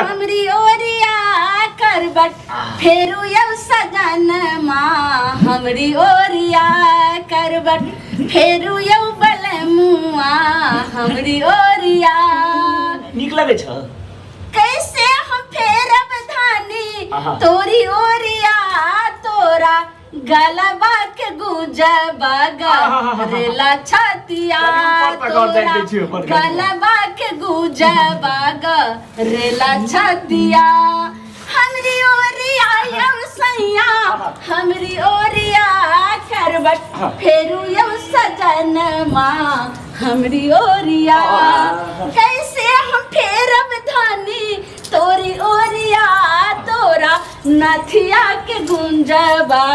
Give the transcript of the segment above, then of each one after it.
हमरी ओरिया करबट फेरू यौ सजन माँ हमरी ओरिया करबट फेरू यौ बलमुआ हमरी ओरिया नीक लगे छ कैसे हम फेरब धानी तोरी ओरिया तोरा गलबा के गुजबा रेला छतिया तोरा गलबा के गुजबा रेला छतिया हमरी ओरिया यौ सैया हमरी ओरिया करबट फेरू यौ सजन माँ हमरी ओरिया कैसे हम फेरब धानी तोरी ओरिया तोरा नथिया के गुंजबा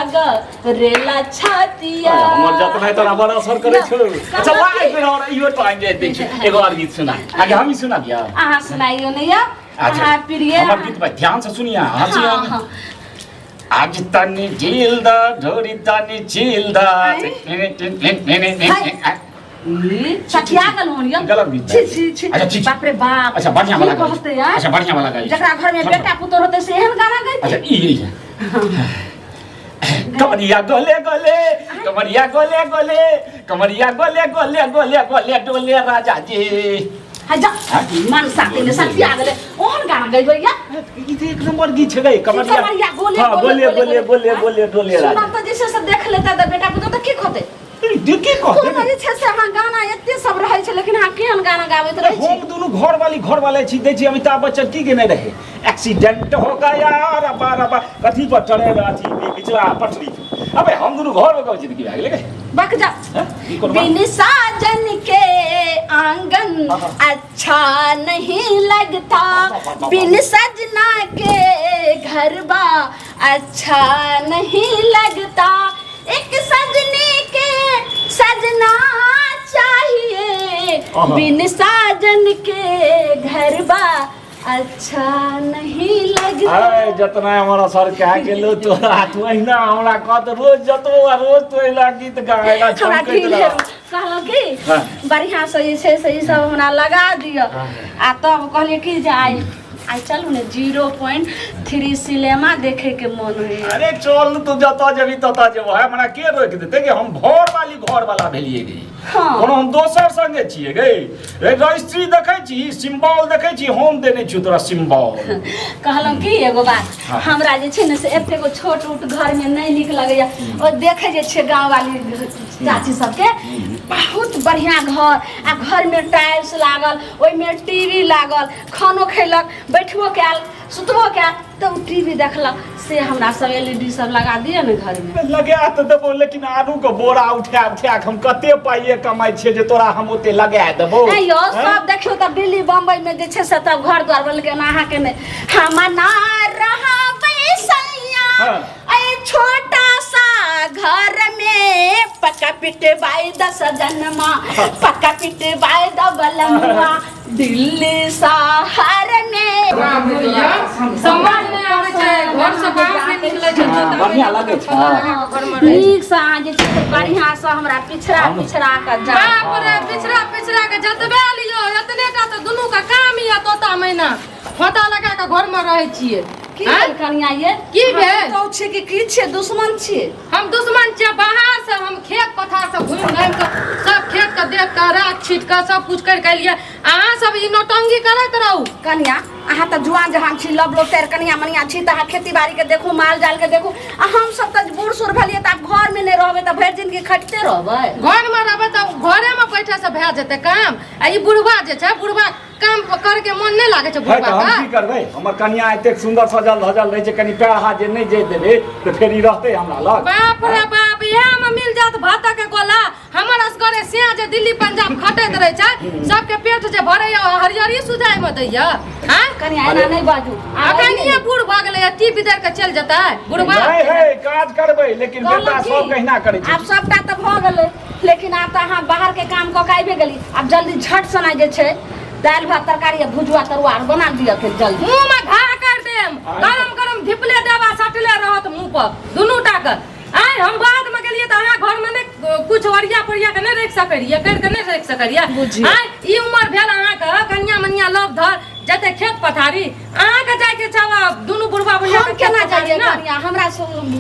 रेला छतिया हमर जत नहीं तोरा बड़ा असर करे छ अच्छा लाइक में और इहो टाइम दे दे छ एगो और गीत सुना आगे हम ही सुना दिया आहा सुनाइयो ने या आहा प्रिय हमर गीत बा ध्यान से सुनिया हां आज तनी झीलदा ढोरी तनी झीलदा सखिया गल होनिया गलत गीत छी बाप रे बाप अच्छा बढ़िया वाला कहते यार अच्छा बढ़िया वाला गाई जकरा घर में बेटा पुत्र होते से एहन गाना गाइते अच्छा ई कमरिया गोले गोले कमरिया गोले गोले कमरिया गोले गोले गोले गोले डोले राजा जी हजा मन साथे ने सखिया गले ओहन गाना गाइबे या ई तो एक नंबर गीत छ गई कमरिया गोले हां गोले गोले गोले गोले डोले राजा सुना तो जैसे सब देख लेता त बेटा पुत्र त के खोते देखे कहते कोन जे से हां गाना एते सब रहै छै लेकिन हां केहन गाना गाबैत रहै छी हम दोनों घर वाले छी दै छी अमिताभ बच्चन की के नहीं रहे एक्सीडेंट हो गया रबा रबा कथी पर चढ़े अथी बिचला पटरी अबे हम दोनों घर में कहै छी की भाग ले बक जा बिन साजन के आंगन अच्छा नहीं लगता बिन सजना के घरबा अच्छा नहीं लगता एक सजनी के सजना चाहिए बिन साजन के घरबा अच्छा नहीं लगता अरे जतना हमारा सर कह गेलो तो हाथ महीना हमरा कहत रोज जतो रोज तो इला गीत गाएगा छमकैत रह कहलो की बढ़िया से छै से सब हमरा लगा दियो आ तब कहलिए की जे आई चलू ने 0.3 सिनेमा देखे के मन होई अरे चल तू जता जेबी तता जेबो है हमरा के रोक देते कि हम घर वाला भेलिए गे हां कोनो हम दोसर संगे छिए गे रजिस्ट्री देखै छी सिंबल देखै छी हम देने छी तोरा सिंबल कहलम की एगो बात हमरा जे छै ने से एते गो छोट उट घर में नहीं नीक लगैया ओ देखे जे छै गांव वाली चाची सबके बहुत बढ़िया घर आ घर में टाइल्स लागल ओइ में टीवी लागल खानो खैलक बैठबो कैल सुतबो कैल तो टीवी देखलक से हमरा सब एलईडी सब लगा दिए ने घर में लगा त देबो लेकिन आलू के बोरा उठा हम कते पाइए कमाई छे जे तोरा हम ओते लगा देबो ए यो सब देखियो त दिल्ली बम्बई में जे छै से तब घर द्वार बन के अहाँ के ने हम ना रहा बैसैया ए छोटा सा घर में पक्का पिटे बाई 10 जन्मा पक्का पिटे बाई दबलमुआ दिल्ली शहर में समझ में आवे छै घर से बाहर नहीं निकले छै त बढ़िया लागे छै नीक से जे छै बढ़िया से हमरा पिछड़ा के जा बाप रे पिछड़ा के जतबे लियो एतने का तो दुनू का काम या तोता महीना फोटा लगा के घर में रहे छिए की कनिया ये की बे तो छै कि छै दुश्मन छिए हम दुश्मन छिए बाहर से हम खेत पथार से घूम घाम के सब खेत के देख के राख छीट के सब कुछ कर के लिए अहाँ सब ई नौटंकी करत रहू कनिया अहाँ त जुआन जहान छी लब लो तेर कनिया मनिया छी त अहाँ खेती बाड़ी के देखू माल जाल के देखू आ हम सब त बूढ़ सूढ़ भलिए त घर में नहीं रहबे त भर दिन के खटते रहबे घर में रहबे त घरे में बैठे से भए जेते काम आ ई बुढ़वा जे छै बुढ़वा काम कर के मन नहीं लागे छै बुढ़वा का हम की करबै हमर कन्या एते सुंदर सजल धजल रहे छै कनी पैर हाथ जे नहीं जे देबे त फेर ई रहते हमरा लग बाप रे बाप इहा में मिल जात भाता के गोला हमर असगरे से जे दिल्ली पंजाब खटैत रहे छै सबके पेट जे भरे हरियरी सुजाय में दैया हां कनिया एना नहीं बाजू आ कनिया बूढ़ भ गेलै टी बिदर के चल जतै बुढ़वा नहीं हे काज करबै लेकिन बेटा सब कहिना करे छै आप सबटा त भ गेलै लेकिन आप त अहाँ बाहर के काम क के आइबे गेली अब जल्दी झट सना जे छै दाल भात तरकारी भुजवा तरुआ बना दिया फिर जल्दी मुंह में घा कर देम गरम धिपले देबा सटले रहत मुंह पर दुनू टा के आय हम बाद में गेलिए त अहाँ घर में ने कुछ ओरिया परिया के नहीं रख सकरिए कर के नहीं रख सकरिए आय ई उम्र भेल अहाँ के कन्या मनिया लव धर जते खेत पथारी अहाँ के जाय के चावा दुनु बुढ़वा बुढ़िया हम केना जाइए कनिया हमरा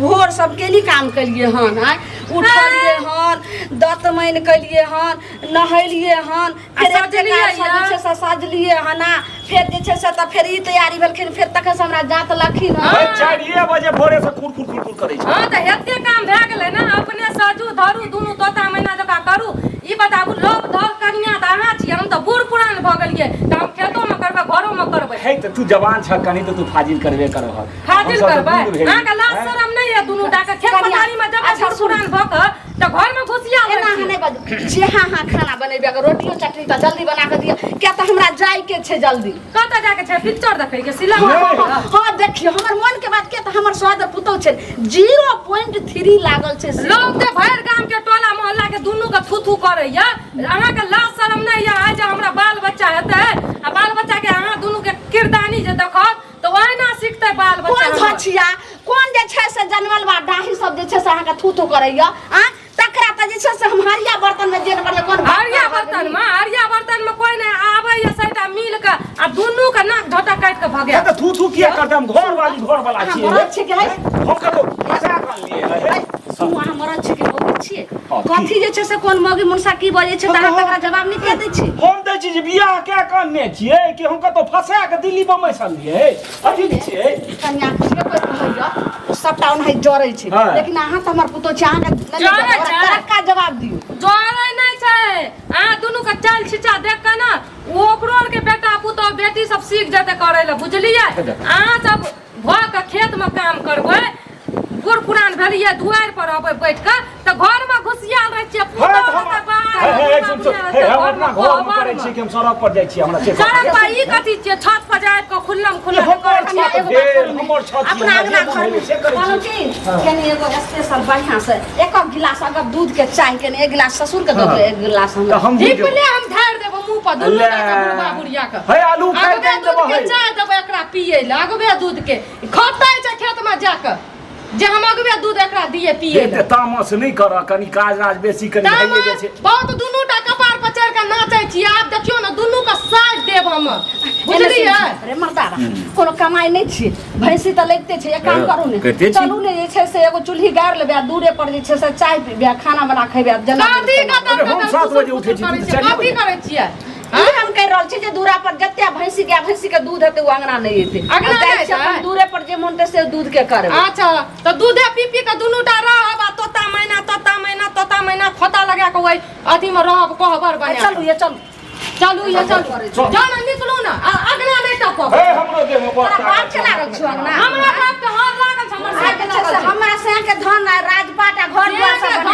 भोर सब केली काम कलिए हन आय उठलिए हन दत मैन कलिए हन नहलिए हन फिर सजलिए से सजलिए हन फिर जे छै से त फिर ई तैयारी भेलखिन फिर तक से हमरा जात लखिन 4 बजे भोरे से खुर खुर खुर करै छै। हां त हेते काम भ गेलै ना अपने सजू धरू दुनु तोता मैना जका करू ई बताबू लोभ धर कनिया त अहाँ छी हम त बूढ़ पुरान भ गेलिए त हम खेतो में करबे घरो में करबे। हे त तू जवान छ कनी त तू फाजिल करबे करब फाजिल करबे अहाँ के लाज शरम नहीं है दुनु टा के खेत पथारी में जब बूढ़ पुरान भ क त घर में घुसिया एना नहीं बज जे हां खाना बनेबे के रोटियो चटनी त जल्दी बना के दिया क्या त हमरा जाय के छै जल्दी कत जाके छै पिक्चर देखै के सिला हां देखियो हमर मन के बात के त हमर स्वाद पुतौ छै 0.3 लागल छै लोग ते भर गांव के टोला मोहल्ला के दुनु के थुथु करे या अहाँ के लाज शरम नहीं है आज हमरा बाल बच्चा हेतै आ बाल बच्चा के अहाँ दुनु के किरदानी जे देखत तो ओहिना सीखतै बाल बच्चा कोन छछिया कोन जे छै से जनमल बा डाही सब जे छै से अहाँ के थुथु करैया आ तकरा त जे छै से हम हरिया बर्तन में जेन बड़े कोन हरिया बर्तन में कोई नहीं आबै या सैटा मिल के आ दुनु के नाक झोटा काट के भगे त थू किया करते हम घर वाला छी मरद छै के है हम कतो फसा कर लिए है सुन अहाँ मरद छै के बोलै छियै कथि जे छै से कोन मौगी मुनसा की बजै छै त अहाँ तकरा जवाब नहीं के दै छी हम दै छी जे बियाह के करने छियै कि हम कतो फसा के दिल्ली बम्बई सलिए अथी छियै कन्या के कोई कहैया सबटा ओनहि जरै छै लेकिन अहाँ त हमर पुतो छै अहाँ का जवाब दियो जोरै नहीं छै आ दुनु के चाल छिचा देख के ना ओकरो के बेटा पुतो बेटी सब सीख जते करे ल बुझलिए अहाँ सब भ के खेत में काम करबै बूढ़ पुरान भेलिए दुआर पर अबै बैठ के त घर में घुसियाल रह छियै पुतो के बाहर हम अपना घर में करे छी कि हम सड़क पर जाय छी हमरा से सड़क पर ई कथि छियै छत पर जाय के खुल्लम करे छी हमर छत अपना अंगना घर से कहलो की कनी एगो स्पेशल बढ़िया से एक गिलास अगर दूध के चाय कनी एक गिलास ससुर के दो एक गिलास हम दीपले हम ढार देबो मुंह पर दुनु का बुढ़वा बुढ़िया के हे आलू काट के देबो है चाय देबो एकरा पिए ल अगबे दूध के खतै छै खेत में जाके जे हम अगबे दूध एकरा दिए पिए त तामस नहीं कर कनी काज राज बेसी कनी भइए जाय छै बहुत दुनु टा कपार पर चढ़ के नाचै छी आब देखियो ना दुनु का साथ देब हम बुझलिए रे मर्दावा कोनो कमाई नहीं छी भैंसी त लगते छै एक काम करू ने चलू ने जे छै से एगो चूल्ही गाड़ लेबे दूरे पर जे छै से चाय पीबे खाना बना खेबे जना हम 7 बजे उठै छी कथि करै छियै हम कह रहल छी जे दूरा पर जत्ते भैंसी के दूध हेते वो अंगना नहीं हेते अंगना नहीं छै दूरे पर जे मोनते से दूध के करे अच्छा तो दूधे पी पी के दुनु टा रहब आ तोता मैना खोता लगा के ओइ अथी में रहब कहबर बना चलू ये चलू जाना निकलू ना अगना नहीं टपक हे हमरो देह में बात के लागल छ अंगना हमरा बाप के हाथ लागल छ हमर हमरा से के धन राजपाट घर दुआर सब